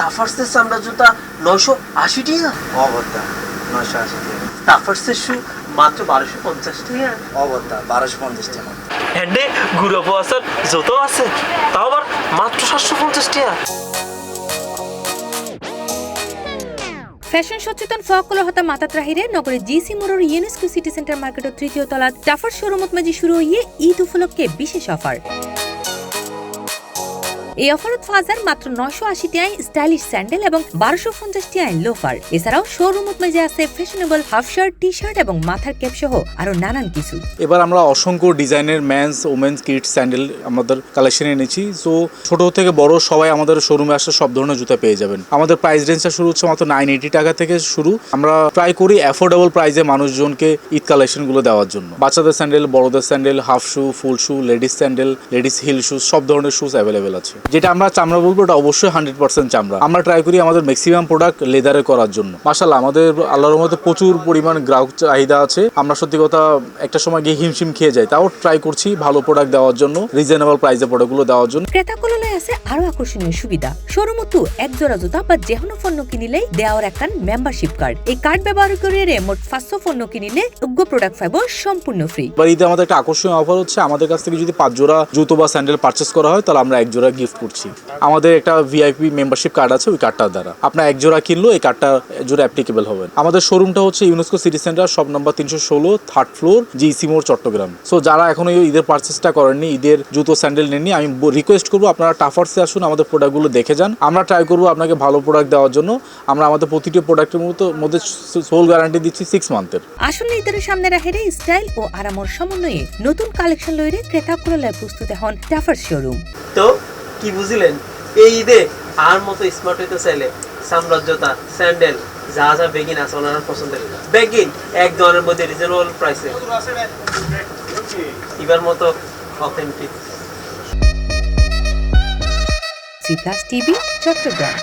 টাফার্সের চামড়া জুতা 980 টাকা। অবদ্দা 980 টাকা। টাফার্সের শু মাত্র 1250 টাকা। অবদ্দা 1250 টাকা। হ্যান্ডে গুঁড়ো পোয়াশার জুতো আছে, তাও আবার মাত্র 750 টাকা। ফ্যাশন সচেতন ফকলৰ হতা মাতাত ৰাহিৰে নগৰে জিসি মোড়ৰ ইউনেস্কো সিটি সেন্টার মার্কেটৰ তৃতীয় তলাত টাফার শোরুমত মাঝে শুরু হইয়ে ঈদ উপলক্ষে বিশেষ অফার। এই অফারত ফাজার মাত্র 980 টাকায় স্টাইলিশ স্যান্ডেল এবং 1250 টাকায় লোফার। এছাড়াও শোরুমত মাঝে আছে fashionable half shirt, T shirt এবং মাথার ক্যাপ সহ আরো নানান কিছু। এবার আমরা অসংখ্য ডিজাইনের মেন্স, ওমেন্স, কিডস স্যান্ডেল আমাদের কালেকশনে এনেছি। সো ছোট থেকে বড় সবাই আমাদের শোরুমে আসলে সব ধরনের জুতা পেয়ে যাবেন। আমাদের প্রাইস রেঞ্জটা শুরু হচ্ছে মাত্র 980 টাকা থেকে শুরু। আমরা ট্রাই করি অ্যাফোর্ডেবল প্রাইসে মানুষজনকে ঈদ কালেকশনগুলো দেওয়ার জন্য। বাচ্চাদের স্যান্ডেল, বড়দের sandal, half shoe, full shoe, ladies sandal, ladies heel shoes, সব ধরনের শুজ অ্যাভেলেবেল আছে। যেটা আমরা চামড়া বলবো ওটা অবশ্যই 100% চামড়া। আমরা ট্রাই করি আমাদের ম্যাক্সিমাম প্রোডাক্ট লেদারে করার জন্য। মাশাআল্লাহ আমাদের আল্লাহর রহমতে প্রচুর পরিমাণ গ্রাহক চাহিদা আছে। আমরা সত্যি কথা একটা সময় গিয়ে হিমশিম খেয়ে যাই, তাও ট্রাই করছি ভালো প্রোডাক্ট দেওয়ার জন্য, রিজনেবল প্রাইসে প্রোডাক্টগুলো দেওয়ার জন্য। ক্রেতাকললে আছে আরো আকর্ষণীয় সুবিধা। শোরুমতো এক জোড়া জুতা বা যেকোনো পণ্য কিনিলেই দেওয়ার একখান মেম্বারশিপ কার্ড। এই কার্ড ব্যবহার করে মোট 500 পণ্য কিনিলে উগ্র প্রোডাক্ট পাবো সম্পূর্ণ ফ্রি। এবার ঈদে আমাদের একটা আকর্ষণীয় অফার হচ্ছে, আমাদের কাছ থেকে যদি 5 জোড়া জুতো বা স্যান্ডেল পারচেস করা হয় তাহলে আমরা 1 জোড়া গিফট করছি। আমাদের একটা ভিআইপি মেম্বারশিপ কার্ড আছে, ওই কার্ডটার দ্বারা আপনার 1 জোড়া কিনলো এই কার্ডটা জোড়া অ্যাপ্লিকেবল হবে। আমাদের শোরুমটা হচ্ছে UNESCO city centre, shop number 316, 3rd floor, GC মোড়, চট্টগ্রাম। সো যারা এখনো ঈদের পারচেসটা করেননি, ঈদের জুতো স্যান্ডেল নেননি, আমি রিকোয়েস্ট করবো আপনারা টাফার্সে আসুন, আমাদের প্রোডাক্টগুলো দেখে যান। আমরা ট্রাই করবো আপনাকে ভালো প্রোডাক্ট দেওয়ার জন্য। আমরা আমাদের প্রতিটি প্রোডাক্টের মধ্যে সোল গ্যারান্টি দিচ্ছি 6 মান্থের। আসলে ঈদের সামনে রাখে স্টাইল ও আরামর সমন্বয়ে নতুন কালেকশন লইরে ক্রেতাকললে প্রস্তুত হন টাফার্স শোরুম। তো কি বুঝলেন, এই ঈদে আর মতো স্মার্ট হইতে চাইলে চামড়ার জুতা, স্যান্ডেল যা যা বেগিন আছে ওনার পছন্দের বেগিন এক ধরনের মধ্যে রিজনেবল প্রাইসে এবার মতো authentic. C plus TV, Chittagong.